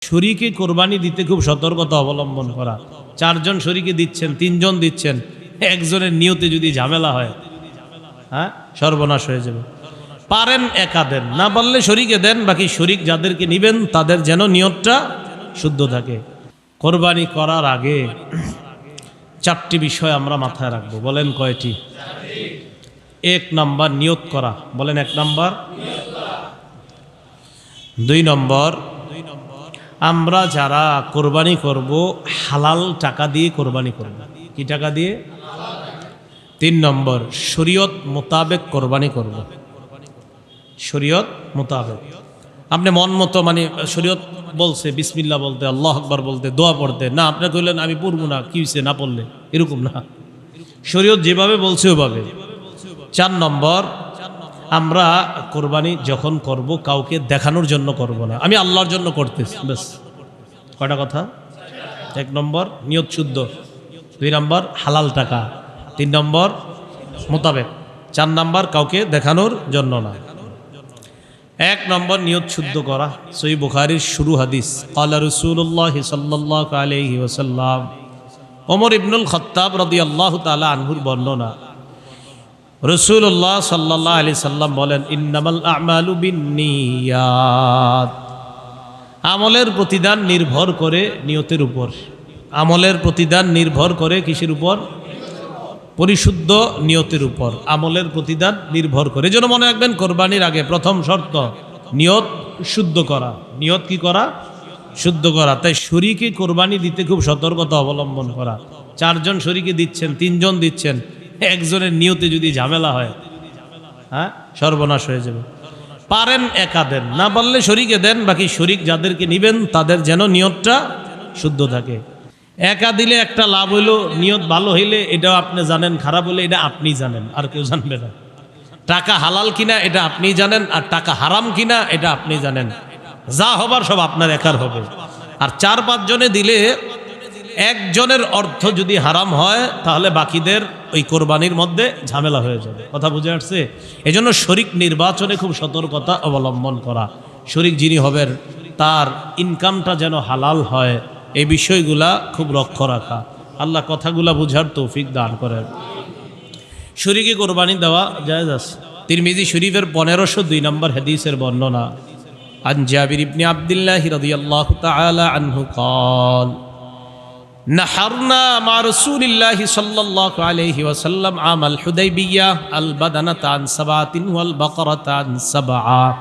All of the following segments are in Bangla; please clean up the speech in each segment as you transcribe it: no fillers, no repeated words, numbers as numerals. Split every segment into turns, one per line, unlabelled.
শরীকে কোরবানি দিতে খুব সতর্কতা অবলম্বন করা। চারজন শরীকে দিচ্ছেন, তিনজন দিচ্ছেন, একজনের নিয়তে যদি ঝামেলা হয়, সর্বনাশ হয়ে যাবে। পারেন একা দেন, না পারলে শরীকে দেন। বাকি শরীক যাদেরকে নিবেন তাদের যেন নিয়তটা শুদ্ধ থাকে। কোরবানি করার আগে চারটি বিষয় আমরা মাথায় রাখবো। বলেন কয়টি? এক নাম্বার নিয়ত করা। বলেন এক নাম্বার। দুই নম্বর, আমরা যারা কোরবানি করব হালাল টাকা দিয়ে কোরবানি করব। কি টাকা দিয়ে? তিন নম্বর, শরীয়ত মোতাবেক কোরবানি করব। শরীয়ত মোতাবেক, আপনি মন মতো, মানে শরীয়ত বলছে বিসমিল্লাহ বলতে, আল্লাহ আকবার বলতে, দোয়া পড়তে, না আপনি কইলেন আমি পড়বো না, কি হয়েছে না পড়লে, এরকম না। শরীয়ত যেভাবে বলছে ওভাবে। চার নম্বর, আমরা কোরবানি যখন করব কাউকে দেখানোর জন্য করব না, আমি আল্লাহর জন্য করতেছি, ব্যাস। কয়টা কথা? এক নম্বর নিয়ত শুদ্ধ, দুই নম্বর হালাল টাকা, তিন নম্বর মোতাবেক, চার নম্বর কাউকে দেখানোর জন্য না। এক নম্বর নিয়ত শুদ্ধ করা। সহিহ বুখারীর শুরু হাদিস, ক্বালা রাসূলুল্লাহ সাল্লাল্লাহু আলাইহি ওয়াসাল্লাম, ওমর ইবনুল খাত্তাব রাদিয়াল্লাহু তাআলা আনহুর বর্ণনা, রাসূলুল্লাহ সাল্লাল্লাহু আলাইহি সাল্লাম বলেন, ইন্নামাল আ'মালু বিন্নিয়াত। আমলের প্রতিদান নির্ভর করে নিয়তের উপর। আমলের প্রতিদান নির্ভর করে কিসের উপর? পরিশুদ্ধ নিয়তের উপর আমলের প্রতিদান নির্ভর করে। এজন্য মনে রাখবেন, কোরবানির আগে প্রথম শর্ত নিয়ত শুদ্ধ করা। নিয়ত কি করা? শুদ্ধ করা। তাই শরীকে কোরবানি দিতে খুব সতর্কতা অবলম্বন করা। চারজন শরীকে দিচ্ছেন, তিনজন দিচ্ছেন, একজনের নিয়তে যদি ঝামেলা হয়, সর্বনাশ হয়ে যাবে। পারেন একা দেন, না পারলে শরীকে দেন। বাকি শরীক যাদেরকে নিবেন তাদের যেন নিয়তটা শুদ্ধ থাকে। একা দিলে একটা লাভ হইলো, নিয়ত ভালো হইলে এটাও আপনি জানেন, খারাপ হইলে এটা আপনি জানেন, আর কেউ জানবে না। টাকা হালাল কিনা এটা আপনি জানেন, আর টাকা হারাম কিনা এটা আপনি জানেন। যা হবার সব আপনার একার হবে। আর চার পাঁচ জনে দিলে একজনের অর্থ যদি হারাম হয় তাহলে বাকিদের ওই কোরবানির মধ্যে ঝামেলা হয়ে যাবে। কথা বুঝে আসছে? এজন্য শরীক নির্বাচনে খুব সতর্কতা অবলম্বন করা। শরীক যিনি হবেন তার ইনকামটা যেন হালাল হয়, এই বিষয়গুলা খুব লক্ষ্য রাখা। আল্লাহ কথাগুলা বুঝার তৌফিক দান করেন। শরীকে কোরবানি দেওয়া জায়েজ আছে। তিরমিজি শরীফের 1502 নম্বর হাদিসের বর্ণনা, আন জাবির ইবনে আব্দুল্লাহ রাদিয়াল্লাহু তাআলা আনহু قال نحرنا مع رسول الله صلى الله عليه وسلم عام الحديبية البدنة عن 7 والبقرة عن 7।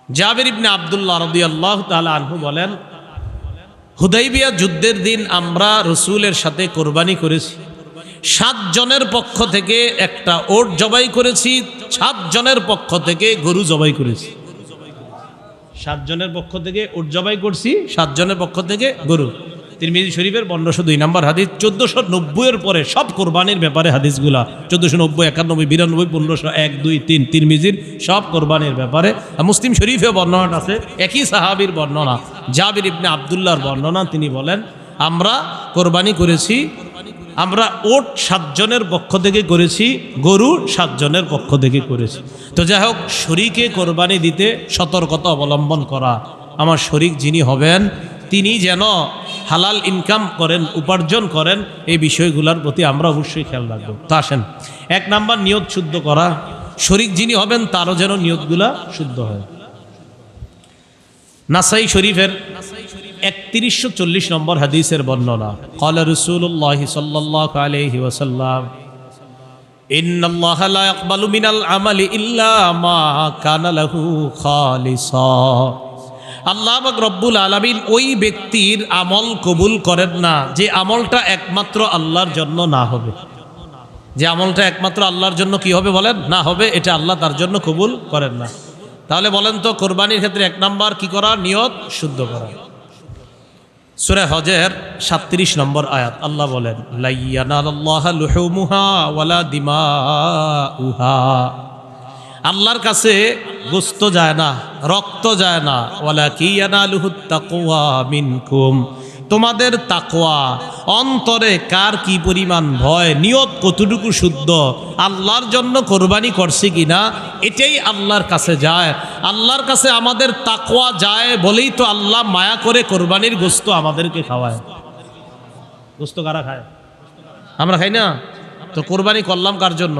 জাবির ইবনে আব্দুল্লাহ রাদিয়াল্লাহু তাআলা আনহু বলেন, হুদাইবিয়া যুদ্ধের দিন আমরা রসুলের সাথে কোরবানি করেছি। 7 জনের পক্ষ থেকে একটা ওট জবাই করেছি, 7 জনের পক্ষ থেকে গরু জবাই করেছি। 7 জনের পক্ষ থেকে ওট জবাই করছি, 7 জনের পক্ষ থেকে গরু। তিরমিজি শরীফের 1502 নম্বর হাদিস। 1490 এর পরে সব কোরবানির ব্যাপারে হাদিসগুলা 1490, 91, 92, 1500, 1, 2, 3 তিরমিজির সব কোরবানির ব্যাপারে। মুসলিম শরীফে বর্ণনা আছে, একই সাহাবীর বর্ণনা, জাবির ইবনে আব্দুল্লাহর বর্ণনা। তিনি বলেন, আমরা কোরবানি করেছি, আমরা ওট 7 জনের পক্ষ থেকে করেছি, গরু 7 জনের পক্ষ থেকে করেছি। তো যাই হোক, শরীকে কোরবানি দিতে সতর্কতা অবলম্বন করা। আমার শরীক যিনি হবেন তিনি যেন হালাল ইনকাম করেন, উপার্জন করেন, এই বিষয়গুলোর প্রতি আমরা অবশ্যই খেয়াল রাখবো। তা আসেন, এক নাম্বার নিয়ত শুদ্ধ করা। শরীক যিনি হবেন তারও যেন নিয়তগুলা শুদ্ধ হয়। নাসাই শরীফের 3140 নম্বর হাদিসের বর্ণনা, ক্বালা রাসূলুল্লাহ সাল্লাল্লাহু আলাইহি ওয়াসাল্লাম, ইন্নাল্লাহা লা ইয়াকবালু মিনাল আমালি ইল্লা মা কানা লাহু খালিসা। আল্লাহ পাক রব্বুল আলামিন ওই ব্যক্তির আমল কবুল করেন না যে আমলটা একমাত্র আল্লাহর জন্য না হবে। যে আমলটা একমাত্র আল্লাহর জন্য কি হবে বলেন? না হবে, এটা আল্লাহ তার জন্য কবুল করেন না। তাহলে বলেন তো, কোরবানির ক্ষেত্রে এক নাম্বার কি করা? নিয়ত শুদ্ধ করা। সূরা হজের 37 নম্বর আয়াত, আল্লাহ বলেন, লা ইয়ানালাল্লাহু লুহুমুহা ওয়ালা দিমাউহা। আল্লাহর কাছে গোশত যায় না, রক্ত যায় না, ওয়ালাকিন ইয়ানালুহুত তাকওয়া মিনকুম। তোমাদের তাকওয়া অন্তরে কার কি পরিমাণ ভয়, নিয়ত কতটুকু শুদ্ধ, আল্লাহর জন্য কোরবানি করছে কিনা, এটাই আল্লাহর কাছে যায়। আল্লাহর কাছে আমাদের তাকওয়া যায় বলেই তো আল্লাহ মায়া করে কোরবানির গোশত আমাদেরকে খাওয়ায়। গোশত কারা খায়? আমরা খাই না তো। কোরবানি করলাম কার জন্য?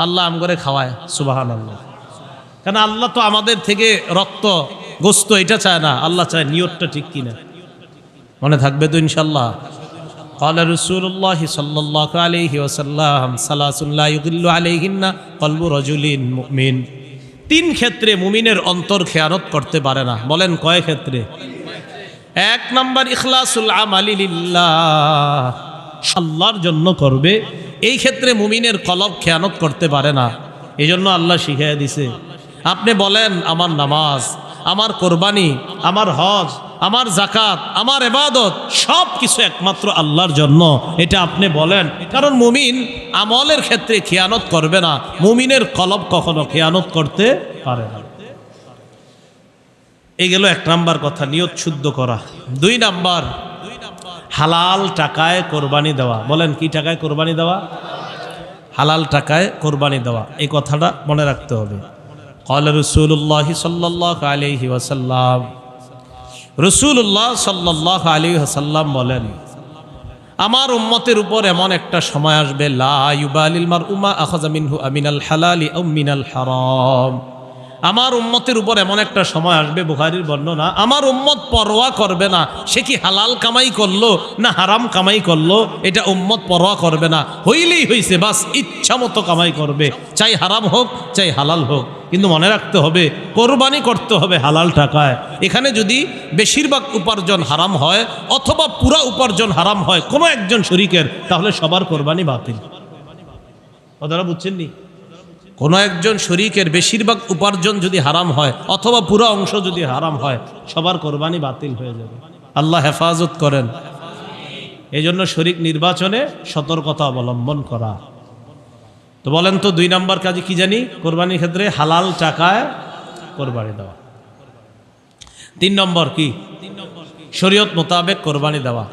আল্লাহ আম করে খাওয়ায়। সুবহানাল্লাহ। কেন? আল্লাহ তো আমাদের থেকে রক্ত গোশত এটা চায় না, আল্লাহ চায় নিয়তটা ঠিক কিনা। মনে থাকবে তো ইনশাল্লাহ? قال رسول الله صلى الله عليه وسلم ثلاث لا يضل عليهن قلب رجل مؤمن। তিন ক্ষেত্রে মুমিনের অন্তর খেয়ানত করতে পারে না। বলেন কয় ক্ষেত্রে? এক নাম্বার ইখলাসুল আমালি লিল্লাহ, আল্লাহর জন্য করবে, এই ক্ষেত্রে মুমিনের কলব খেয়ানত করতে পারে না। এই জন্য আল্লাহ শিখিয়ে দিছে। আপনি বলেন আমার নামাজ, আমার কোরবানি, আমার হজ, আমার জাকাত, আমার ইবাদত সব কিছু একমাত্র আল্লাহর জন্য, এটা আপনি বলেন। কারণ মুমিন আমলের ক্ষেত্রে খেয়ানত করবে না, মুমিনের কলব কখনো খেয়ানত করতে পারে না। এই গেল এক নাম্বার কথা, নিয়ত শুদ্ধ করা। দুই নাম্বার হালাল টাকায় কোরবানি দেওয়া। বলেন কি টাকায় কোরবানি দেওয়া? হালাল টাকায় কোরবানি দেওয়া। এই কথাটা মনে রাখতে হবে। قال رسول الله صلى الله عليه وسلم, রাসূলুল্লাহ সাল্লাল্লাহু আলাইহি ওয়াসাল্লাম বলেন, আমার উম্মতের উপর এমন একটা সময় আসবে, লা ইউবালিল মারউ মা আখাযা মিনহু আমিনাল হালালি আও মিনাল হারাম। আমার উম্মতের উপর এমন একটা সময় আসবে, বুখারীর বর্ণনা, আমার উম্মত পরোয়া করবে না সে কি হালাল কামাই করলো না হারাম কামাই করলো, এটা উম্মত পরোয়া করবে না। হইলেই হইছে, বাস ইচ্ছা মতো কামাই করবে, চাই হারাম হোক চাই হালাল হোক। কিন্তু মনে রাখতে হবে কোরবানি করতে হবে হালাল টাকায়। এখানে যদি বেশিরভাগ উপার্জন হারাম হয় অথবা পুরা উপার্জন হারাম হয় কোনো একজন শরীকের, তাহলে সবার কোরবানি বাতিল। কথাটা বুঝছেন নি? কোনো একজন শরীকের বেশিরভাগ উপার্জন যদি হারাম হয় অথবা পুরো অংশ যদি হারাম হয়, সবার কোরবানি বাতিল হয়ে যাবে। আল্লাহ হেফাজত করেন। এই জন্য শরীক নির্বাচনে সতর্কতা অবলম্বন করা। তো বলেন তো দুই নাম্বার কাজে কি জানি? কোরবানির ক্ষেত্রে হালাল টাকায় কোরবানি দেওয়া। তিন নম্বর কি? শরীয়ত মোতাবেক কোরবানি দেওয়া।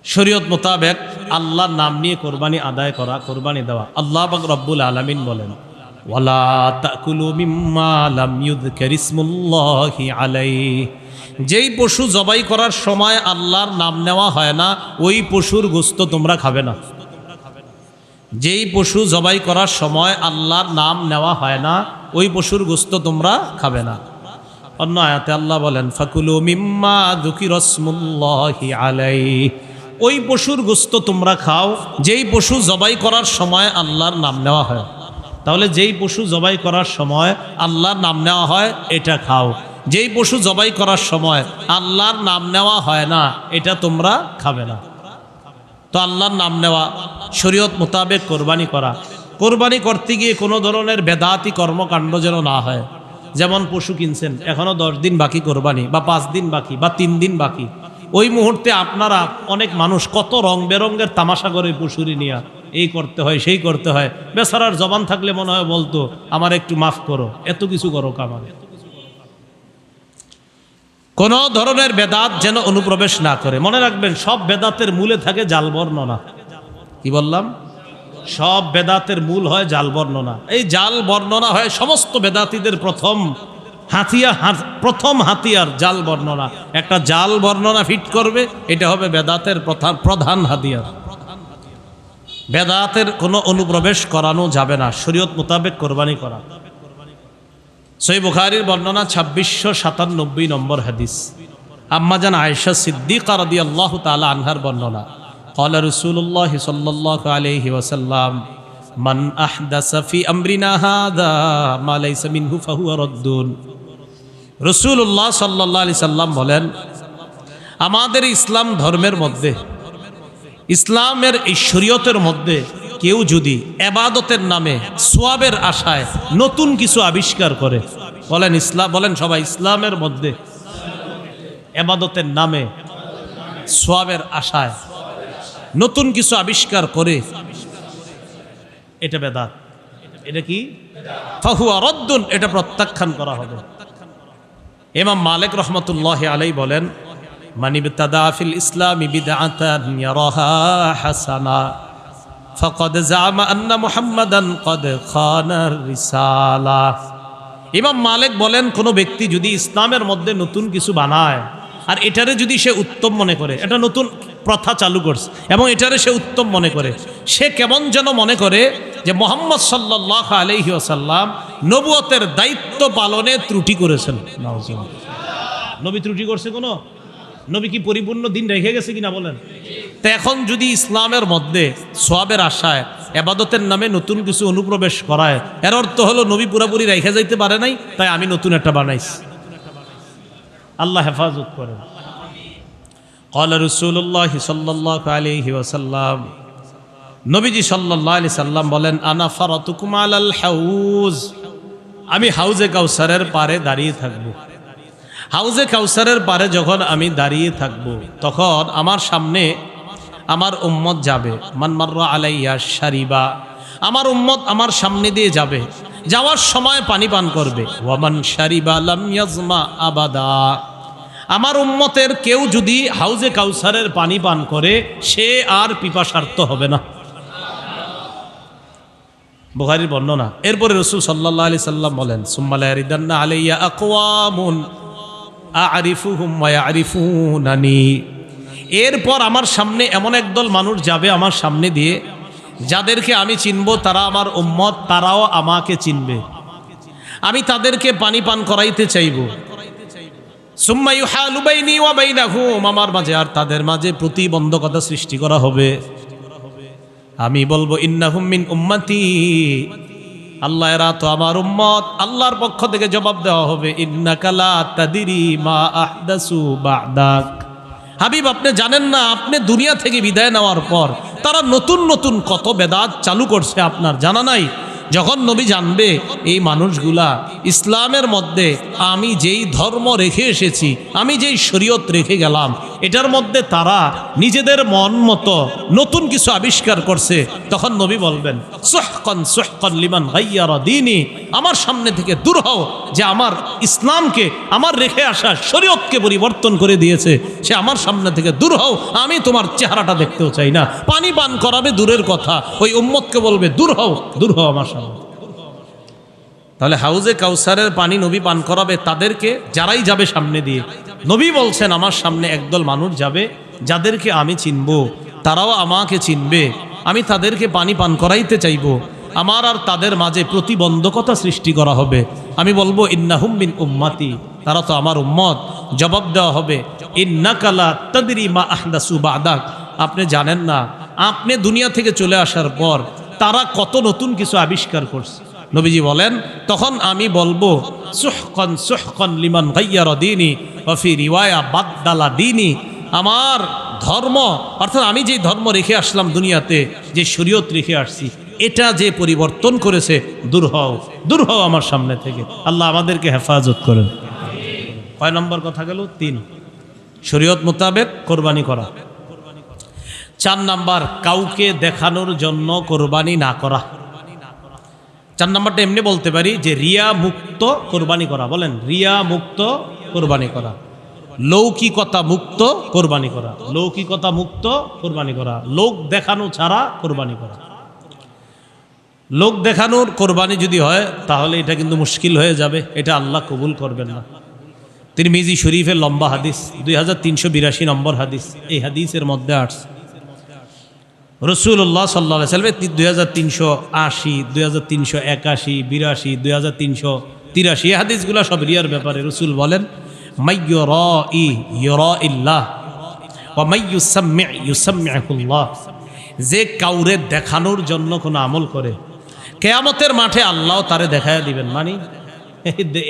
শরীয়ত মোতাবেক আল্লাহর নাম নিয়ে কোরবানি আদায় করা, কোরবানি দেওয়া। আল্লাহ পাক রব্বুল আলামিন বলেন, ওয়ালা তাকুলু মিম্মা লাম ইউযকার ইসমুল্লাহি আলাইহি। যেই পশু জবাই করার সময় আল্লাহর নাম নেওয়া হয় না, ওই পশুর গোশত তোমরা খাবে না। যেই পশু জবাই করার সময় আল্লাহর নাম নেওয়া হয় না, ওই পশুর গোশত তোমরা খাবে না। অন্য আয়াতে আল্লাহ বলেন, ফাকুলু মিম্মা যুকিরা ইসমুল্লাহি আলাইহি। ওই পশুর গোশত তোমরা খাও যেই পশু জবাই করার সময় আল্লাহর নাম নেওয়া হয়। তাহলে যেই পশু জবাই করার সময় আল্লাহর নাম নেওয়া হয় এটা খাও, যেই পশু জবাই করার সময় আল্লাহর নাম নেওয়া হয় না এটা তোমরা খাবে না। তো আল্লাহর নাম নেওয়া, শরীয়ত মোতাবেক কোরবানি করা। কোরবানি করতে গিয়ে কোনো ধরনের বেদাতি কর্মকাণ্ড যেন না হয়। যেমন পশু কিনছেন, এখনো 10 দিন বাকি কোরবানি, বা 5 দিন বাকি, বা 3 দিন বাকি, ওই মুহূর্তে আপনারা অনেক মানুষ কত রং বেরঙ্গের তামাশা করে পশুরি নিয়ে এই করতে হয় সেই করতে হয়। বেচারার জবান থাকলে মনে হয় বলতো, আমার একটু মাফ করো, এত কিছু করো কামারে। কোন ধরনের বেদাত যেন অনুপ্রবেশ না করে। মনে রাখবেন সব বেদাতের মূলে থাকে জাল বর্ণনা। কি বললাম? সব বেদাতের মূল হয় জাল বর্ণনা। এই জাল বর্ণনা হয় সমস্ত বেদাতীদের প্রথম হাতিয়ার জাল বর্ণনা। একটা জাল বর্ণনা ফিট করবে, এটা হবে বেদাতের প্রধান হাতিয়ার। বেদাতের কোনো অনুপ্রবেশ করানো যাবে না, শরীয়ত মোতাবেক কোরবানি করা। সহিহ বুখারীর বর্ণনা 2697 নম্বর হাদিস, আম্মাজান আয়েশা সিদ্দিকা রাদিয়াল্লাহু তাআলা আনহার বর্ণনা। ক্বালা রাসূলুল্লাহ সাল্লাল্লাহু আলাইহি ওয়াসাল্লাম, মান আহদাসা ফি আমরিনা হাযা মা লাইসা মিনহু ফাহুয়া রাদ্দুন। রাসূলুল্লাহ সাল্লাল্লাহু আলাইহি সাল্লাম বলেন, আমাদের ইসলাম ধর্মের মধ্যে, ইসলামের এই শরীয়তের মধ্যে কেউ যদি ইবাদতের নামে সওয়াবের আশায় নতুন কিছু আবিষ্কার করে, বলেন সবাই, ইসলামের মধ্যে ইবাদতের নামে সওয়াবের আশায় নতুন কিছু আবিষ্কার করে, এটা বেদাত। এটা কি? ফাহুয়া রাদ্দুন, এটা প্রত্যাখ্যান করা হবে। ইমাম মালিক রহমাতুল্লাহি আলাইহি বলেন, মান ইবতাদা ফিল ইসলামি বিদআতান ইয়ারাহা হাসানা ফাকাদ জামা আন্না মুহাম্মাদান কদ খানার রিসালা। ইমাম মালিক বলেন, কোনো ব্যক্তি যদি ইসলামের মধ্যে নতুন কিছু বানায় আর এটারে যদি সে উত্তম মনে করে, এটা নতুন প্রথা চালু করছে এবং এটারে সে উত্তম মনে করে, সে কেমন যেন মনে করে যে মুহাম্মদ সাল্লাল্লাহু আলাইহি ওয়াসাল্লাম নবুয়তের দায়িত্ব পালনে ত্রুটি করেছেন। নবী ত্রুটি করছে কোনো? নবী কি পরিপূর্ণ দিন রেখে গেছে কিনা বলেন? তো এখন যদি ইসলামের মধ্যে সওয়াবের আশায় ইবাদতের নামে নতুন কিছু অনুপ্রবেশ করায়, এর অর্থ হলো নবী পুরোপুরি রেখে যাইতে পারে নাই, তাই আমি নতুন একটা বানাইছি। আল্লাহ হেফাজত করেন। ক্বালা রাসূলুল্লাহ সাল্লাল্লাহু আলাইহি ওয়াসাল্লাম, নবীজি সাল্লাল্লাহু আলাইহি সাল্লাম বলেন, আনা ফারাতুকুম আলাল হাউজ, আমি হাউজে কাউসারের পারে দাঁড়িয়ে থাকব। হাউজে কাউসারের পারে যখন আমি দাঁড়িয়ে থাকব, তখন আমার সামনে আমার উম্মত যাবে। মান মাররা আলাইয়া শারিবা, আমার উম্মত আমার সামনে দিয়ে যাবে, যাওয়ার সময় পানি পান করবে। ওয়ামান শারিবা লাম ইয়াজমা আবাদা, আমার উম্মতের কেউ যদি হাউজে কাউসারের পানি পান করে, সে আর পিপাসার্ত হবে না। বুখারীর বর্ণনা। এরপরে রাসূল সাল্লাল্লাহু আলাইহি সাল্লাম বলেন, সুম্মা লা ইয়ারিদান্না আলাইয়া আকওয়ামুন আ'রিফুহুম ওয়া ইয়া'রিফুনানি, এরপর আমার সামনে এমন একদল মানুষ যাবে আমার সামনে দিয়ে, যাদেরকে আমি চিনব, তারা আমার উম্মত, তারাও আমাকে চিনবে। আমি তাদেরকে পানি পান করাইতে চাইব। সুম্মা ইউহালু বাইনি ওয়া বাইনাহুম, আমার মাঝে আর তাদের মাঝে প্রতিবন্ধকতা সৃষ্টি করা হবে। আমি বলবো, ইন্নাহুম মিন উম্মতি, আল্লাহ এরা তো আমার উম্মত। আল্লাহর পক্ষ থেকে জবাব দেওয়া হবে, ইন্নাকা লা তাদরি মা আহদাসু বা'দাক, হাবিব আপনি জানেন না, আপনি দুনিয়া থেকে বিদায় নেওয়ার পর তারা নতুন নতুন কত বেদাত চালু করছে, আপনার জানা নাই। যখন নবী জানবে এই মানুষগুলা ইসলামের মধ্যে আমি যেই ধর্ম রেখে এসেছি, আমি যেই শরীয়ত রেখে গেলাম, এটার মধ্যে তারা নিজেদের মন মতো নতুন কিছু আবিষ্কার করছে, তখন নবী বলবেন, সুহকান সুহকান লিমান গায়্যারা দীনি, আমার সামনে থেকে দূর হও, যে আমার ইসলামকে, আমার রেখে আসা শরীয়তকে পরিবর্তন করে দিয়েছে, সে আমার সামনে থেকে দূর হও, আমি তোমার চেহারাটা দেখতেও চাই না। পানি পান করাবে দূরের কথা, ওই উম্মতকে বলবে, দূর হও, দূর হও আমার সামনে। তাহলে হাউজে কাউসারের পানি নবী পান করাবে তাদেরকে, যারাই যাবে সামনে দিয়ে। নবী বলছেন, আমার সামনে একদল মানুষ যাবে, যাদেরকে আমি চিনব, তারাও আমাকে চিনবে। আমি তাদেরকে পানি পান করাইতে চাইব, আমার আর তাদের মাঝে প্রতিবন্ধকতা সৃষ্টি করা হবে। আমি বলবো, ইন্নাহুম মিন উম্মতি, তারা তো আমার উম্মত। জবাব দেওয়া হবে, ইন্নাকা লা তাদরি মা আহদাসু বা'দাক, আপনি জানেন না, আপনি দুনিয়া থেকে চলে আসার পর তারা কত নতুন কিছু আবিষ্কার করছে। নবীজি বলেন, তখন আমি বলবো, সুহকান সুহকান লিমান গায়্যারা দীনি ওয়া ফি রিওয়ায়া বাদদালা দীনি, আমার ধর্ম, অর্থাৎ আমি যে ধর্ম রেখে আসলাম দুনিয়াতে, যে শরীয়ত রেখে আসছি, এটা যে পরিবর্তন করেছে, দূর হও, দূর হও আমার সামনে থেকে। আল্লাহ আমাদেরকে হেফাজত করেন। কয় নম্বর কথা গেল? 3, শরীয়ত মোতাবেক কোরবানি করা। 4 নাম্বার, কাউকে দেখানোর জন্য কোরবানি না করা। 4 নাম্বারটা এমনি বলতে পারি যে রিয়া মুক্ত কোরবানি করা। বলেন, রিয়া মুক্ত কোরবানি করা, লৌকিকতা মুক্ত কোরবানি করা, লৌকিকতা মুক্ত কোরবানি করা, লোক দেখানো ছাড়া কোরবানি করা। লোক দেখানোর কোরবানি যদি হয়, তাহলে এটা কিন্তু মুশকিল হয়ে যাবে, এটা আল্লাহ কবুল করবেন না। তিরমিজি শরীফের লম্বা হাদিস, 2382 নম্বর হাদিস, এই হাদিসের মধ্যে আসছে রাসূলুল্লাহ সাল্লাল্লাহু আলাইহি ওয়াসাল্লাম 2380, 2381, 82, 2383, এই হাদিসগুলো সব রিয়ার ব্যাপারে। রাসূল বলেন, মাইয়ুরাই ইউরাইল্লাহ ওয়া মাইয়ুসাম্মি ইউসাম্মিহুল্লাহ, যে কাউরে দেখানোর জন্য কোনো আমল করে, কিয়ামতের মাঠে আল্লাহ তারে দেখায়া দিবেন। মানে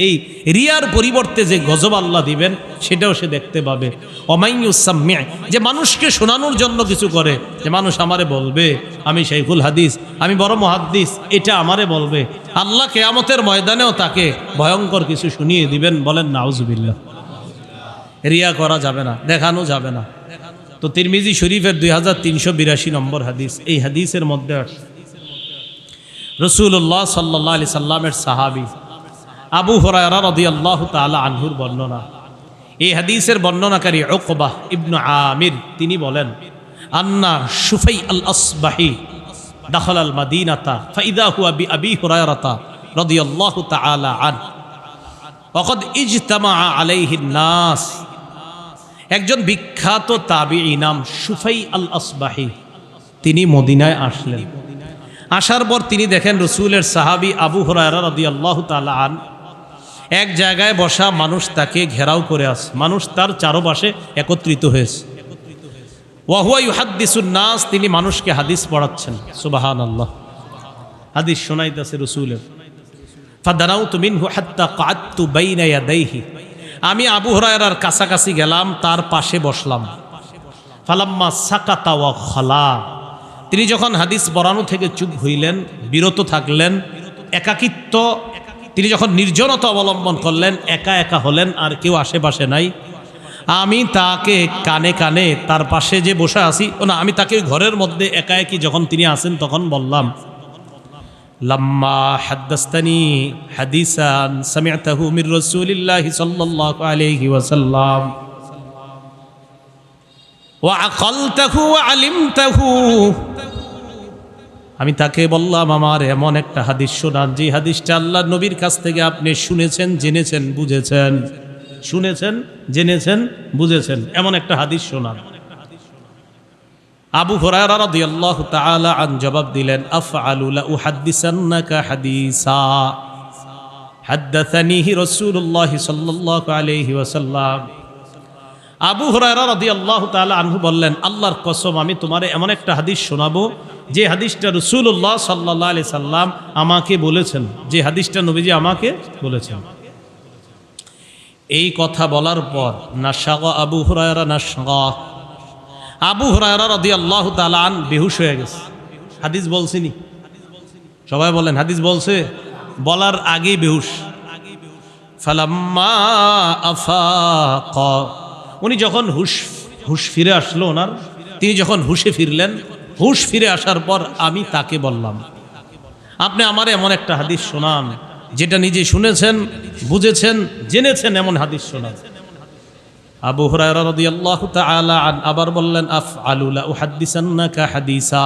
এই রিয়ার পরিবর্তে যে গজব আল্লাহ দিবেন, সেটাও সে দেখতে পাবে। ওমাইয়ুসাম্মি, যে মানুষকে শোনানোর জন্য কিছু করে, যে মানুষ আমারে বলবে আমি শাইখুল হাদিস, আমি বড় মুহাদ্দিস, এটা আমারে বলবে, আল্লাহ কিয়ামতের ময়দানেও তাকে ভয়ঙ্কর কিছু শুনিয়ে দিবেন। বলেন নাউজুবিল্লাহ। রিয়া করা যাবে না, দেখানো যাবে না। তো তিরমিজি শরীফের 2382 নম্বর হাদিস, এই হাদিসের মধ্যে রাসূলুল্লাহ সাল্লাল্লাহু আলাইহি সাল্লামের সাহাবী আবু হুরায়রা রাদিয়াল্লাহু তাআলা আনহুর বর্ণনা। এই হাদিসের বর্ণনাকারী উকবাহ ইবনু আমির তিনি বলেন, আন্না শুফাই আল আসবাহি দাখাল আল মাদিনাতা ফাইদা হুয়া বিআবি হুরায়রাতা রাদিয়াল্লাহু তাআলা আনহু ওয়াকাদ ইজতামা আলাইহি নাস। একজন বিখ্যাত তাবিঈ নাম শুফাই আল আসবাহি, তিনি মদিনায় আসলেন। আসার পর তিনি দেখেন রাসূলের সাহাবী আবু হুরায়রা রাদিয়াল্লাহু তাআলা আনহু এক জায়গায় বসা, মানুষ তাকে ঘেরাও করে আছে, মানুষ তার চারপাশে একত্রিত হয়েছে। ওয়া হুয়া ইউহাদ্দিসুন নাস, তিনি মানুষকে হাদিস পড়াচ্ছেন। সুবহানাল্লাহ, হাদিস শোনাইতেছে রাসূলের। ফাদানাউতু মিনহু হাত্তা কাআদতু বাইনা ইয়াদাইহি, আমি আবু হুরায়রার কাছাকাছি গেলাম, তার পাশে বসলাম। ফালাম্মা সাকাতা ওয়া খালা, তিনি যখন হাদিস পড়ানো থেকে চুপ হইলেন, বিরত থাকলেন, একাকিত্ব, তিনি যখন নির্জনতা অবলম্বন করলেন, একা একা হলেন, আর কেউ আশেপাশে নাই, আমি তাকে কানে কানে তার পাশে যে বসে আছি, না আমি তাকে ঘরের মধ্যে একা একই যখন তিনি আছেন তখন বললাম, লাম্মা হাদ্দাসতানি হাদিসান সামি'তাহু মির রাসূলিল্লাহি সাল্লাল্লাহু আলাইহি ওয়াসাল্লাম ওয়া আকালতাহু ওয়া আলিমতাহু, আমি তাকে বললাম আমার এমন একটা হাদিস শোনান যে হাদিসটা আল্লাহর নবীর কাছ থেকে আপনি শুনেছেন, জেনেছেন, বুঝেছেন, শুনেছেন, জেনেছেন, বুঝেছেন, এমন একটা হাদিস শোনান। আবু হুরায়রা রাদিয়াল্লাহু তাআলা আন জবাব দিলেন, আফআলু লা উহাদ্দিসান্নাকা হাদিসা হাদ্দাসানিহি রাসূলুল্লাহ সাল্লাল্লাহু আলাইহি ওয়াসাল্লাম। আবু হুরায়রা রাদিয়াল্লাহু তাআলা আনহু বললেন, আল্লাহর কসম আমি তোমারে এমন একটা হাদিস শোনাবো যে হাদিসটা রাসূলুল্লাহ সাল্লাল্লাহু আলাইহি সাল্লাম আমাকে বলেছেন, যে হাদিসটা নবীজি আমাকে বলেছেন। এই কথা বলার পর নাশাগা আবু হুরায়রা নাশগা, আবু হুরায়রা রাদিয়াল্লাহু তাআলা আন বেহুশ হয়ে গেছে। হাদিস বলছিনি, সবাই বলেন হাদিস বলছে, বলার আগেই বেহুশ। ফালাম্মা আফাকা, উনি যখন হুশ ফিরে আসলো ওনার, তিনি যখন হুশে ফিরলেন, হুশ ফিরে আসার পর আমি তাকে বললাম, আপনি আমার এমন একটা হাদিস শোনান যেটা নিজে শুনেছেন, বুঝেছেন, জেনেছেন, এমন হাদিস শোনান। আবু হুরায়রা রাদিয়াল্লাহু তাআলা আন আবার বললেন, আফআলু লা উহাদ্দিসান্নাকা হাদিসা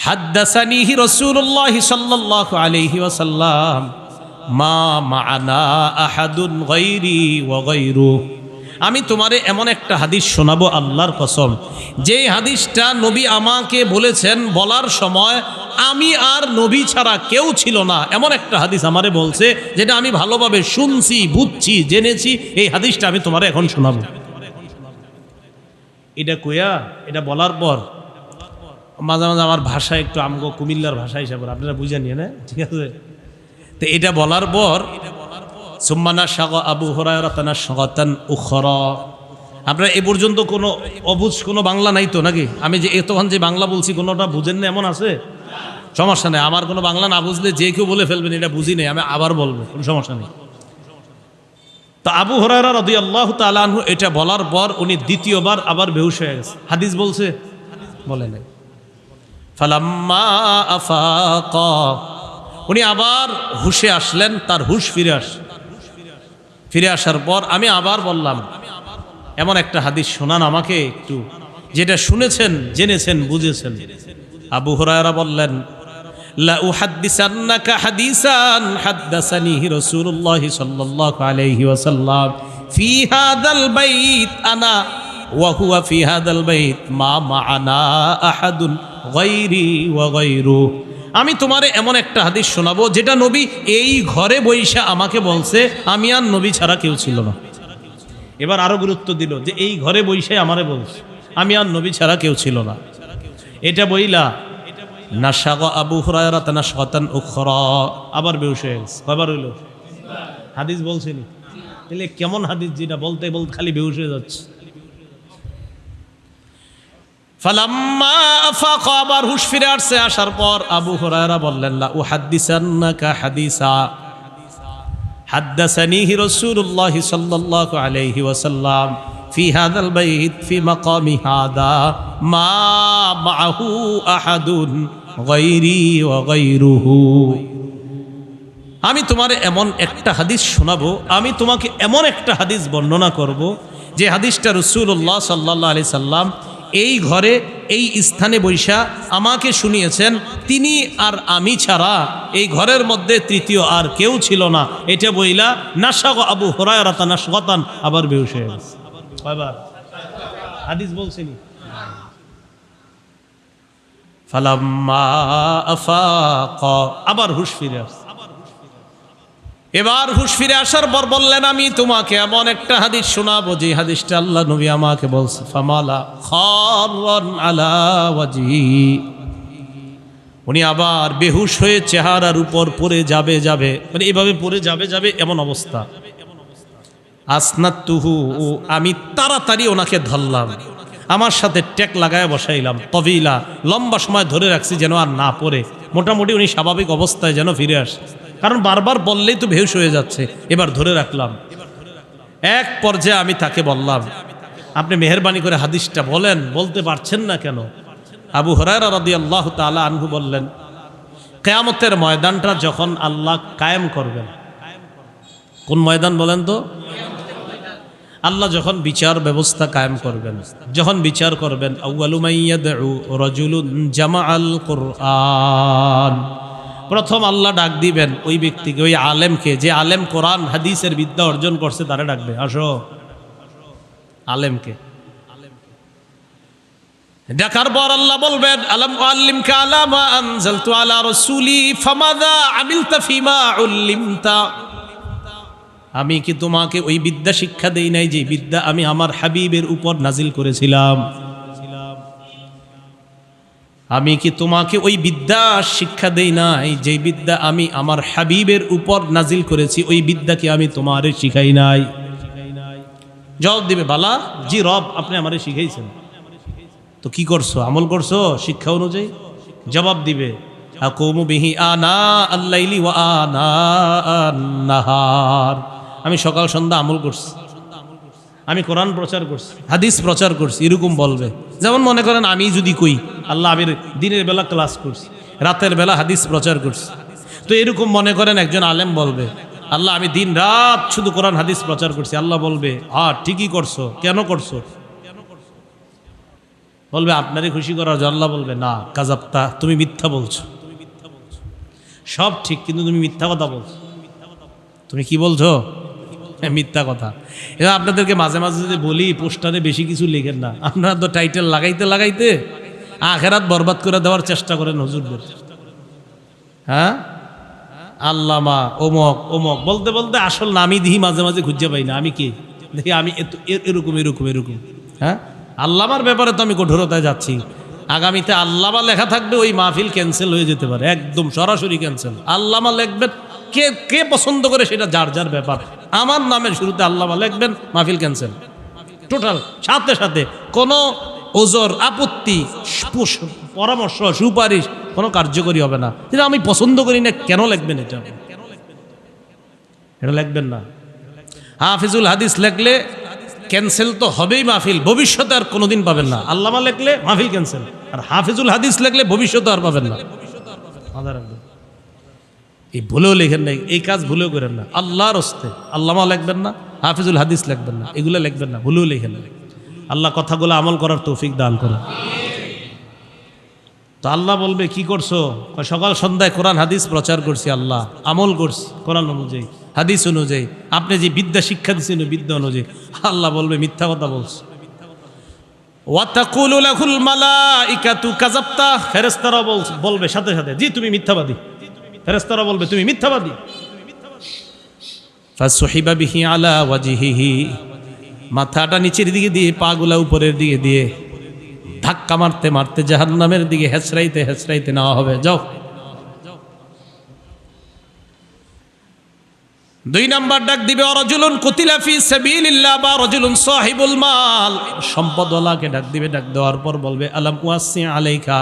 হাদ্দাসানিহি রাসূলুল্লাহ সাল্লাল্লাহু আলাইহি ওয়াসাল্লাম মা মা'ানা আহাদুন গায়রি ওয়া গায়রু, আমি তোমারে এমন একটা হাদিস শোনাবো আল্লাহর কসম, যে হাদিসটা নবী আমাকে বলেছেন, বলার সময় আমি আর নবী ছাড়া কেউ ছিল না, এমন একটা হাদিস আমারে বলছে যেটা আমি ভালোভাবে শুনছি, বুঝছি, জেনেছি, এই হাদিসটা আমি তোমারে এখন শোনাবো। এটা কইয়া, এটা বলার পর মাঝে মাঝে আমার ভাষা একটু আমগো কুমিল্লার ভাষা হিসাবে আপনারা বুঝে নিয়ে না, ঠিক আছে। তো এটা বলার পর সুম্মানা শাগা আবু হুরায়রা তানাশগাতান উখরা, আপনারা এ পর্যন্ত কোনো অবুঝ কোনো বাংলা নাই তো নাকি? আমি যে এতক্ষণ যে বাংলা বলছি কোনোটা বুঝেন না এমন আছে? সমস্যা নেই, আমার কোনো বাংলা না বুঝলে যে কেউ বলে ফেলবেন এটা বুঝি নেই, আমি আবার বলবো, কোনো সমস্যা নেই। তো আবু হুরায়রা রাদিয়াল্লাহু তাআলা আনহু এটা বলার পর উনি দ্বিতীয়বার আবার বেহুশ হয়ে গেছে। হাদিস বলছে, বলে নাই। ফালাম্মা আফাকা, উনি আবার হুশে আসলেন, তার হুশ ফিরে ফিরে আসার পর আমি আবার বললাম, এমন একটা হাদিস শোনান আমাকে একটু যেটা শুনেছেন, জেনেছেন, বুঝেছেন। আবু হুরায়রা বললেন, লা উহাদ্দিসান্নাকা হাদিসান হাদ্দাসানিহি রাসূলুল্লাহ সাল্লাল্লাহু আলাইহি ওয়াসাল্লাম ফি হাদাল বাইত আনা ওয়া হুয়া ফি হাদাল বাইত মা মা'ানা আহাদুন গায়রি ওয়া গায়রু, আমি তোমারে এমন একটা হাদিস শোনাবো যেটা নবী এই ঘরে বইসা আমাকে বলছে, আমি আর নবী ছাড়া কেউ ছিল না। এবার আরো গুরুত্ব দিল যে এই ঘরে বইসে আমারে বলছে, আমি আর নবী ছাড়া কেউ ছিল না। এটা বইলা নাশাগা আবু হুরায়রা তানাশগাতান উখরা, আবার বেহুশ হয়ে গেছে। কয়বার হইল? হাদিস বলছিনি, তাহলে কেমন হাদিস যেটা বলতে বলতে খালি বেহুশ হয়ে যাচ্ছে। ফালাম্মা আফাকা, আবার হুশ ফিরে আসছে। আসার পর আবু হুরায়রা বললেন, লা উহাদ্দিসান্নাকা হাদিসা হাদ্দাসানিহি রাসূলুল্লাহ সাল্লাল্লাহু আলাইহি ওয়াসাল্লাম ফি হাদাল বাইত ফি মাকামি হাদা মা মা'হু আহাদুন গায়রি ওয়া গায়রুহু, আমি তোমার এমন একটা হাদিস শোনাবো, আমি তোমাকে এমন একটা হাদিস বর্ণনা করব, যে হাদিসটা রাসূলুল্লাহ সাল্লাল্লাহু আলাইহি সাল্লাম এই ঘরে এই স্থানে বৈশা আমাকে শুনিয়েছেন। তিনি আর আমি ছাড়া এই ঘরের মধ্যে তৃতীয় আর কেউ ছিল না। এটা বইলা নাশাগ আবু হুরায়রা নাশগাতান, আবার বেহুশ হয়ে গেছে। কয়বার হাদিস বলছেন? ফালাম্মা আফাকা, আবার হুশ ফিরে আসছে। এবার হুশ ফিরে আসার পর বললেন, আমি তোমাকে এমন একটা হাদিস শোনাবো যে হাদিসটা আল্লাহ নবী আমাকে বলছে। ফামালা খাররান আলা ওয়াজহি, উনি আবার বেহুশ হয়ে চেহারার উপর পড়ে যাবে, মানে এভাবে পড়ে যাবে এমন অবস্থা। আসনাতুহু, আমি তাড়াতাড়ি ওনাকে ধরলাম, আমার সাথে টেক লাগায় বসাইলাম। তবিলা, লম্বা সময় ধরে রাখছি যেন আর না পড়ে, মোটামুটি উনি স্বাভাবিক অবস্থায় যেন ফিরে আসে, কারণ বারবার বললেই তো বেহুশ হয়ে যাচ্ছে। এবার ধরে রাখলাম। এক পর্যায়ে আমি তাকে বললাম, আপনি মেহেরবানি করে হাদিসটা বলেন। বলতে পারছেন না কেন? আবু হুরায়রা রাদিয়াল্লাহু তাআলা আনহু বললেন, কিয়ামতের ময়দানটা যখন আল্লাহ কায়েম করবেন, কোন ময়দান বলেন তো? আল্লাহ যখন বিচার ব্যবস্থা কায়েম করবেন, যখন বিচার করবেন, আউয়ালু মাইয়াদউ রাজুলুন জামাআল কুরআন, প্রথম আল্লাহ ডাক দিবেন ওই ব্যক্তিকে, ওই আলেমকে, যে আলেম কোরআন হাদিসের বিদ্যা অর্জন করছে, তারা ডাকবে, আসো। আলেমকে ডাকার পর আল্লাহ বলবেন, আলাম উআল্লিমকা আলা মা আনজালতু আলা রাসূলি ফামাযা আমিলতা ফিমা উল্লিমতা, আমি কি তোমাকে ওই বিদ্যা শিক্ষা দেই নাই যে বিদ্যা আমি আমার হাবিবের উপর নাজিল করেছিলাম? আমি কি তোমাকে ওই বিদ্যা শিক্ষা দেই নাই যে বিদ্যা আমি আমার হাবিবের উপর নাজিল করেছি? ওই বিদ্যা কি আমি তোমারে শিখাই নাই? জবাব দিবে, বালা, জি রব, আপনি আমারে শিখাইছেন। তো কি করছো? আমল করছো শিক্ষা অনুযায়ী? জবাব দিবে, আকুমু বিহি আনা আল-লাইলি ওয়া আনা আন-নাহার, আমি সকাল সন্ধ্যা আমল করছি, আমি কোরআন প্রচার করছি, হাদিস প্রচার করছি, এরকম বলবে। যেমন মনে করেন আমি যদি কই, আল্লাহ আমি দিনের বেলা ক্লাস করছি, রাতের বেলা হাদিস প্রচার করছি, তো এরকম মনে করেন একজন আলেম বলবে, আল্লাহ আমি দিন রাত শুধু কোরআন হাদিস প্রচার করছি। আল্লাহ বলবে, ঠিকই করছো, কেন করছো? বলবে আপনারই খুশি করার জন্য। আল্লাহ বলবে, না কাযাবতা, তুমি মিথ্যা বলছো। সব ঠিক, কিন্তু তুমি মিথ্যা কথা বলছো। তুমি কি বলছো? মিথ্যা কথা। এবার আপনাদেরকে মাঝে মাঝে যদি বলি, পোস্টারে বেশি কিছু লিখেন না, আপনারা তো টাইটেল লাগাইতে আখেরাত বরবাদ করে দেওয়ার চেষ্টা করেন হুজুরদের। হ্যাঁ, আল্লামা ওমক ওমক বলতে বলতে আসল নামই দিই মাঝে মাঝে খুঁজে পাই না। আমি কে দেখি, আমি এরকম। হ্যাঁ, আল্লামার ব্যাপারে তো আমি কঠোরতায় যাচ্ছি। আগামীতে আল্লামা লেখা থাকবে, ওই মাহফিল ক্যান্সেল হয়ে যেতে পারে, একদম সরাসরি ক্যান্সেল। আল্লামা লিখবেন, কে পছন্দ করে সেটা যার যার ব্যাপার। আমার নামের শুরুতে আল্লামা লিখবেন, মাহফিল ক্যান্সেল টোটাল, সাথে কোনো ওজর, আপত্তি, পরামর্শ, সুপারিশ কোনো কার্যকরী হবে না। কিন্তু আমি পছন্দ করি না, কেন লিখবেন? এটা লিখবেন না। হাফিজুল হাদিস লিখলে ক্যান্সেল তো হবেই মাহফিল, ভবিষ্যতে আর কোনোদিন পাবেন না। আল্লামা লিখলে মাহফিল ক্যান্সেল, আর হাফিজুল হাদিস লিখলে ভবিষ্যতে আর পাবেন না। এই ভুলেও লেখেন নাই, এই কাজ ভুলেও করেন না। আল্লাহর হস্তে আল্লামা লিখবেন না, হাফিজুল হাদিস লিখবেন না, এগুলো লিখবেন না, ভুলেও লেখেন না। আল্লাহ কথাগুলো আমল করার তৌফিক দান করেন। তো আল্লাহ বলবে, কি করছো? সকাল সন্ধ্যায় কোরআন হাদিস প্রচার করছি, আল্লাহ আমল করছি কোরআন অনুযায়ী, হাদিস অনুযায়ী, আপনি যে বিদ্যা শিক্ষা দিচ্ছেন বিদ্যা অনুযায়ী। আল্লাহ বলবে, মিথ্যা কথা বলছো। ওয়াতাকুলু লাহুল মালাইকাতু কাযাবতা, ফেরেশতারা বলবে সাথে সাথে, জি তুমি মিথ্যাবাদী। ফেরেশতারা বলবে, তুমি মিথ্যাবাদী। ফাসুহিবা বিহি আলা ওয়াজহিহি, মাথাটা নিচের দিকে দিয়ে, পাগুলা উপরের দিকে দিয়ে, ধাক্কা মারতে মারতে জাহান্নামের দিকে হেঁচড়াইতে নেওয়া হবে। যাও। 2 নাম্বার ডাক দিবে, রাজুলুন কুতিলা ফি সাবিলিল্লাহ, বা রাজুলুন সাহিবুল মাল, সম্পদওয়ালাকে ডাক দিবে। ডাক দেওয়ার পর বলবে, আলাম ওয়াসি আলাইকা,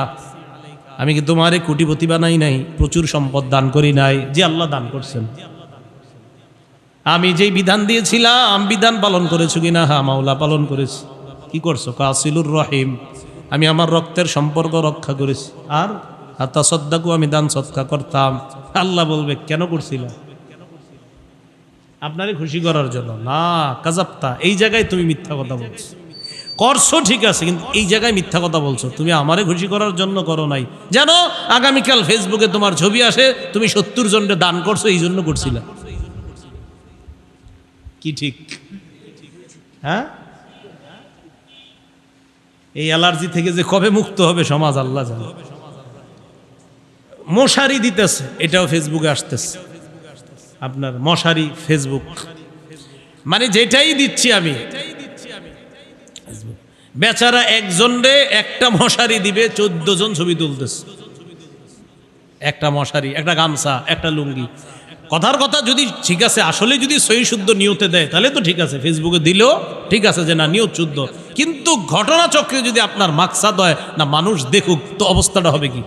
আমি কি তোমারে কোটিপতি বানাই নাই, প্রচুর সম্পদ দান করি নাই? যে আল্লাহ দান করছেন। আমি যেই বিধান দিয়েছিলাম বিধান পালন করেছো কিনা? হ্যাঁ মাওলা পালন করেছি। কি করছো? কাসিলুর রহিম, আমি আমার রক্তের সম্পর্ক রক্ষা করেছি। আর তাসাদ্দাকু, আমি দান সদকা করতাম। আল্লাহ বলবে, কেন করছিলাম? আপনারে খুশি করার জন্য না, কাজাপ্তা, এই জায়গায় তুমি মিথ্যা কথা বলছো। করছো ঠিক আছে, কিন্তু এই জায়গায় মিথ্যা কথা বলছো। তুমি আমারে খুশি করার জন্য করো নাই, যেন আগামীকাল ফেসবুকে তোমার ছবি আসে তুমি 70 জনকে দান করছো, এই জন্য করছিলা। কি ঠিক? হ্যাঁ, এই অ্যালার্জি থেকে যে কবে মুক্ত হবে সমাজ আল্লাহ জানে। মশারি দিতেছে, এটাও ফেসবুকে আসতেছে। আপনার মশারি ফেসবুক, মানে যেটাই দিচ্ছি আমি, বেচারা একজন রে একটা মশারি দিবে, 14 জন ছবি তুলতেছে। একটা মশারি, একটা গামছা, একটা লুঙ্গি। কথার কথা যদি ঠিক আছে, আসলে যদি সহি শুদ্ধ নিয়তে দেয় তাহলে তো ঠিক আছে, ফেসবুকে দিলেও ঠিক আছে যে না নিয়ত শুদ্ধ। কিন্তু ঘটনা চক্রে যদি আপনার মাকসাদ হয় না মানুষ দেখুক, তো অবস্থাটা হবে কি?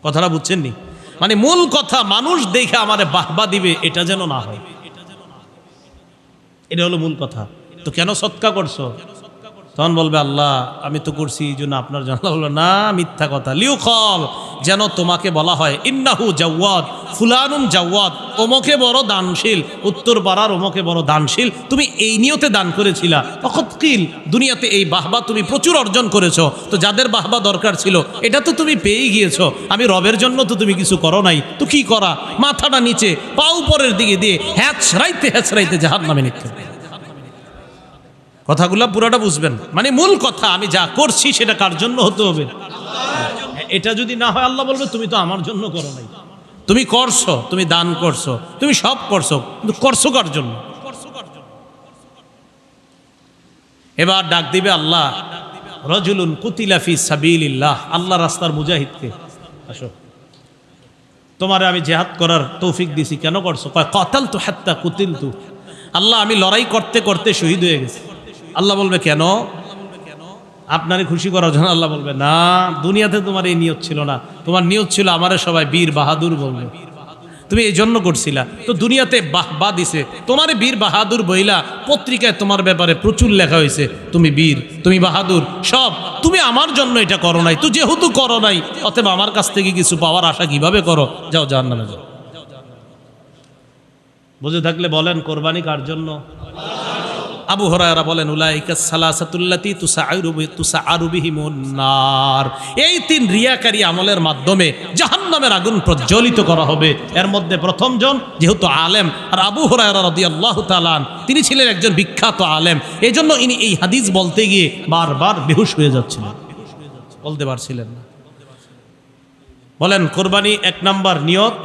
কথাটা বুঝছেন নি? মানে মূল কথা মানুষ দেখে আমারে বাহবা দিবে, এটা যেন না হয়, এটা হলো মূল কথা। তো কেন সৎকা করছো? তখন বলবে আল্লাহ আমি তো করছি এই জন্য আপনার জন্য। আল্লাহ বলবে না, মিথ্যা কথা। লিউকল, যেন তোমাকে বলা হয় ইন্নাহু জাওয়াদ ফুলানুন জাওয়াদ, ওমকে বড় দানশীল, উত্তর পাড়ার ওমকে বড় দানশীল, তুমি এই নিয়তে দান করেছিলা। অখত কিল, দুনিয়াতে এই বাহবা তুমি প্রচুর অর্জন করেছো, তো যাদের বাহবা দরকার ছিল এটা তো তুমি পেয়েই গিয়েছো। আমি রবের জন্য তো তুমি কিছু করো নাই, তো কি করা? মাথাটা নিচে পা উপরের দিকে দিয়ে হ্যাচড়াইতে জাহান্নামে নিক্ষেপ। কথাগুলো পুরোটা বুঝবেন। মানে মূল কথা, আমি যা করছি সেটা কার জন্য হতে হবে? এটা যদি না হয় আল্লাহ বলবে তুমি তো আমার জন্য করো নাই। তুমি করছো, তুমি দান করছো, তুমি সব করছো, কিন্তু করছো কার জন্য? এবার ডাক দিবে আল্লাহ, রাজুলুন কুতিলা ফি সাবিলিল্লাহ, আল্লাহ রাস্তার মুজাহিদকে, আসো তোমারে আমি জিহাদ করার তৌফিক দিছি। কেন করছো? কয় কাতালতু হাত্তা কুতিলতু, আল্লাহ আমি লড়াই করতে করতে শহীদ হয়ে গেছি। আল্লাহ বলবে কেন? আপনারে খুশি করার জন্য। আল্লাহ বলবে না, দুনিয়াতে তোমার এই নিয়ত ছিল না, তোমার নিয়ত ছিল আমারে সবাই বীর বাহাদুর বলবে, তুমি এই জন্য করছিলা। তো দুনিয়াতে বাহবা দিছে তোমারে বীর বাহাদুর বইলা, পত্রিকায় তোমার ব্যাপারে প্রচুর লেখা হয়েছে, তুমি বীর, তুমি বাহাদুর, সব। তুমি আমার জন্য এটা করো নাই, তো যেহেতু করো নাই অতএব আমার কাছ থেকে কিছু পাওয়ার আশা কিভাবে করো? যাও জাহান্নামে যাও। বুঝে থাকলে বলেন কোরবানি কার জন্য? আবু হুরায়রা বলেন উলাইকা সালাসাতুল্লাতি তুসাআরু বিহিমুন নার, এই 3 রিয়াকারী আমলের মাধ্যমে জাহান্নামের আগুন প্রজ্বলিত করা হবে। এর মধ্যে প্রথম জন যেহেতু আলেম, আর আবু হুরায়রা রাদিয়াল্লাহু তাআলা তিনি ছিলেন একজন বিখ্যাত আলেম, এই জন্য ইনি এই হাদিস বলতে গিয়ে বারবার বেহুশ হয়ে যাচ্ছিলেন, বলতে পারছিলেন না। বলেন কোরবানি 1 নম্বর নিয়ত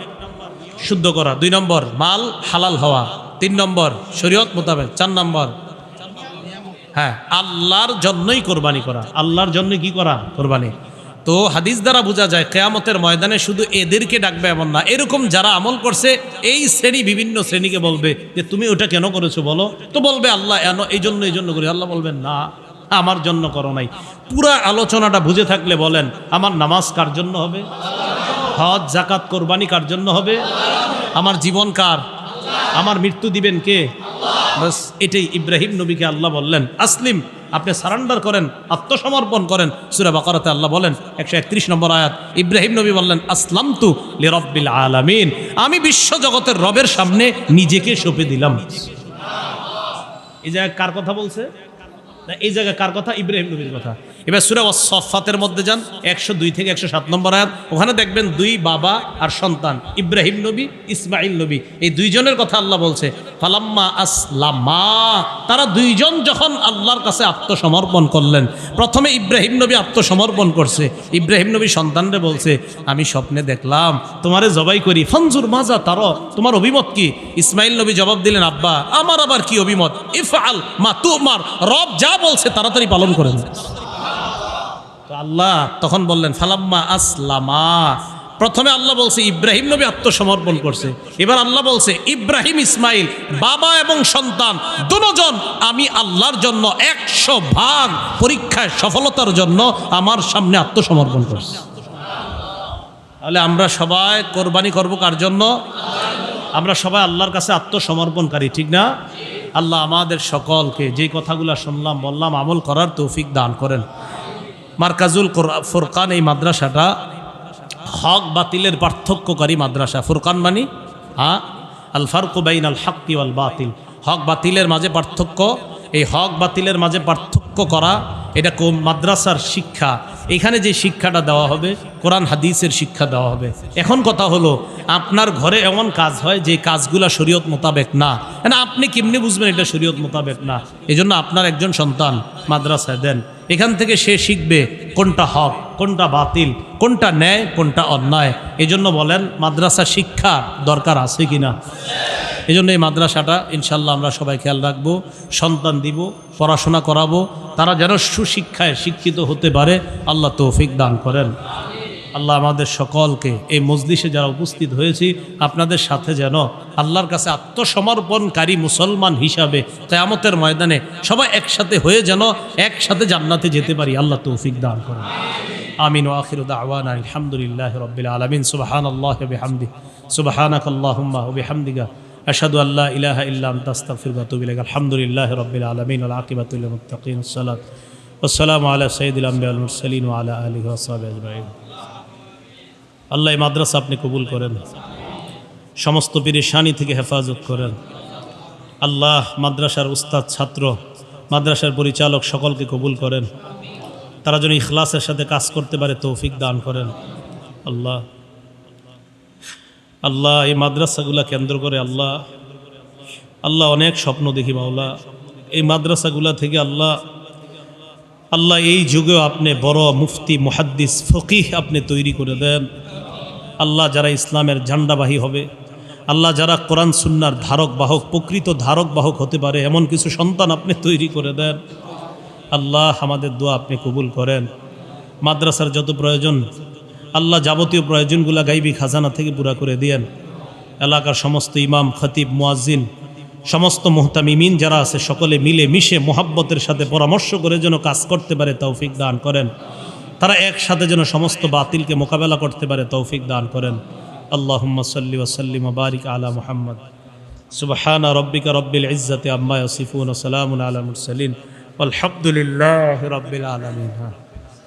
শুদ্ধ করা, 2 নম্বর মাল হালাল হওয়া, 3 নম্বর শরীয়ত মোতাবেক, 4 নম্বর হ্যাঁ আল্লাহর জন্যই কোরবানি করা। আল্লাহর জন্য কি করা? কোরবানি। তো হাদিস দ্বারা বোঝা যায় কিয়ামতের ময়দানে শুধু এদেরকে ডাকবে এমন না, এরকম যারা আমল করছে এই শ্রেণী বিভিন্ন শ্রেণীকে বলবে যে তুমি ওটা কেন করেছো বলো, তো বলবে আল্লাহ এই জন্য করি। আল্লাহ বলবেন না, আমার জন্য করো নাই। পুরা আলোচনাটা বুঝে থাকলে বলেন আমার নামাজ কার জন্য হবে? হজ জাকাত কোরবানি কার জন্য হবে? আমার জীবন কার? আমার মৃত্যু দিবেন কে? বাস এটাই ইব্রাহিম নবীকে আল্লাহ বললেন আসলিম, আপনি সারেন্ডার করেন, আত্মসমর্পণ করেন। সূরা বাকারাতে আল্লাহ বলেন 131 নম্বর আয়াত, ইব্রাহিম নবী বললেন আসলামতু লিরাব্বিল আলামিন, আমি বিশ্ব জগতের রবের সামনে নিজেকে সঁপে দিলাম। এই জায়গায় কার কথা বলছে? এই জায়গায় কার কথা? ইব্রাহিম নবীর কথা। এবার সূরা ওয়াস-সাফফাতের মধ্যে যান 102 থেকে 107 নম্বর আয়াত, ওখানে দেখবেন 2 বাবা আর সন্তান, ইব্রাহিম নবী ইসমাইল নবী, এই 2 জনের কথা আল্লাহ বলছে। ফালাম্মা আসলামা, তারা 2 জন যখন আল্লাহর কাছে আত্মসমর্পণ করলেন। প্রথমে ইব্রাহিম নবী আত্মসমর্পণ করছে, ইব্রাহিম নবী সন্তানরে বলছে আমি স্বপ্নে দেখলাম তোমারে জবাই করি, ফানজুর মাজা তারা, তোমার অভিমত কি? ইসমাইল নবী জবাব দিলেন আব্বা আমার আবার কি অভিমত? ইফআল মা তুমার, রব যা বলছে তাড়াতাড়ি পালন করেন। তো আল্লাহ তখন বললেন ফালাম্মা আসলামা, প্রথমে আল্লাহ বলছে ইব্রাহিম নবী আত্মসমর্পণ করছে, এবার আল্লাহ বলছে ইব্রাহিম ইসমাইল বাবা এবং সন্তান দুজন আমি আল্লাহর জন্য 100 পরীক্ষায় সফলতার জন্য আমার সামনে আত্মসমর্পণ করছি। তাহলে আমরা সবাই কোরবানি করব কার জন্য? আমরা সবাই আল্লাহর কাছে আত্মসমর্পণকারী, ঠিক না? আল্লাহ আমাদের সকলকে যে কথাগুলো শুনলাম বললাম আমল করার তৌফিক দান করেন। মারকাজুল ফুরকান এই মাদ্রাসাটা হক বাতিলের পার্থক্যকারী মাদ্রাসা। ফুরকান মানি আল ফারকু বাইনাল হাক্কি ওয়াল বাতিল, হক বাতিলের মাঝে পার্থক্য। এই হক বাতিলের মাঝে পার্থক্য করা এটা মাদ্রাসার শিক্ষা। এখানে যে শিক্ষাটা দেওয়া হবে কোরআন হাদিসের শিক্ষা দেওয়া হবে। এখন কথা হলো, আপনার ঘরে এমন কাজ হয় যে কাজগুলা শরীয়ত মোতাবেক না, আপনি কেমনি বুঝবেন এটা শরীয়ত মোতাবেক না? এজন্য আপনার একজন সন্তান মাদ্রাসায় দেন, এখান থেকে সে শিখবে কোনটা হক, কোনটা বাতিল, কোনটা ন্যায়, কোনটা অন্যায়। এজন্য বলেন মাদ্রাসা শিক্ষা দরকার আছে কিনা? এই জন্য এই মাদ্রাসাটা ইনশাল্লাহ আমরা সবাই খেয়াল রাখবো, সন্তান দিব, পড়াশোনা করাবো, তারা যেন সুশিক্ষায় শিক্ষিত হতে পারে। আল্লাহ তৌফিক দান করেন। আল্লাহ আমাদের সকলকে এই মজলিসে যারা উপস্থিত হয়েছি আপনাদের সাথে যেন আল্লাহর কাছে আত্মসমর্পণকারী মুসলমান হিসাবে কিয়ামতের ময়দানে সবাই একসাথে হয়ে যেন একসাথে জান্নাতে যেতে পারি। আল্লাহ তৌফিক দান করেন। আমিন ওয়া আখিরু দাওয়ানা আলহামদুলিল্লাহি রাব্বিল আলামিন। সুবহানাল্লাহি ওয়া বিহামদিহি, সুবহানাকাল্লাহুম্মা ওয়া বিহামদিকা, আশহাদু আল্লা ইলাহা ইল্লা আনতা আস্তাগফিরুকা ওয়া আতুবু ইলাইক। আলহামদুলিল্লাহি রাব্বিল আলামিন ওয়াল আকিবাতু লিল মুত্তাকিন। ওয়াসসালামু আলা সাইয়্যিদিল আমবিয়া ওয়াল মুরসালিন ওয়া আলা আলিহি ওয়া সাহবিহি আজমাইন। আল্লাহ এই মাদ্রাসা আপনি কবুল করেন, সমস্ত পেরেশানি থেকে হেফাজত করেন। আল্লাহ মাদ্রাসার উস্তাদ, ছাত্র, মাদ্রাসার পরিচালক সকলকে কবুল করেন। তারা যেন ইখলাসের সাথে কাজ করতে পারে তৌফিক দান করেন। আল্লাহ আল্লাহ এই মাদ্রাসাগুলা কেন্দ্র করে আল্লাহ আল্লাহ অনেক স্বপ্ন দেখি মাওলা। এই মাদ্রাসাগুলা থেকে আল্লাহ আল্লাহ এই যুগেও আপনি বড় মুফতি, মুহাদ্দিস, ফকিহ আপনি তৈরি করে দেন। আল্লাহ যারা ইসলামের ঝান্ডাবাহী হবে, আল্লাহ যারা কোরআন সুন্নাহর ধারক বাহক, প্রকৃত ধারক বাহক হতে পারে এমন কিছু সন্তান আপনি তৈরি করে দেন। আল্লাহ আমাদের দোয়া আপনি কবুল করেন। মাদ্রাসার যত প্রয়োজন আল্লাহ যাবতীয় প্রয়োজনগুলা গাইবি খাজানা থেকে পুরা করে দিয়েন। এলাকার সমস্ত ইমাম, খতিব, মুয়াজ্জিন, সমস্ত মুহতামিমিন যারা আছে সকলে মিলে মিশে মোহাব্বতের সাথে পরামর্শ করে যেন কাজ করতে পারে তৌফিক দান করেন। তারা একসাথে যেন সমস্ত বাতিলকে মোকাবেলা করতে পারে তৌফিক দান করেন। আল্লাহুম্মা সাল্লি ওয়া সাল্লিম ওয়া বারিক আলা মুহাম্মদ। সুবহানা রাব্বিকা রাব্বিল ইজ্জাতি আম্মা ইয়াসিফুন ওয়া সালামুন আলাল মুরসালিন ওয়ালহামদুলিল্লাহি রাব্বিল আলামিন।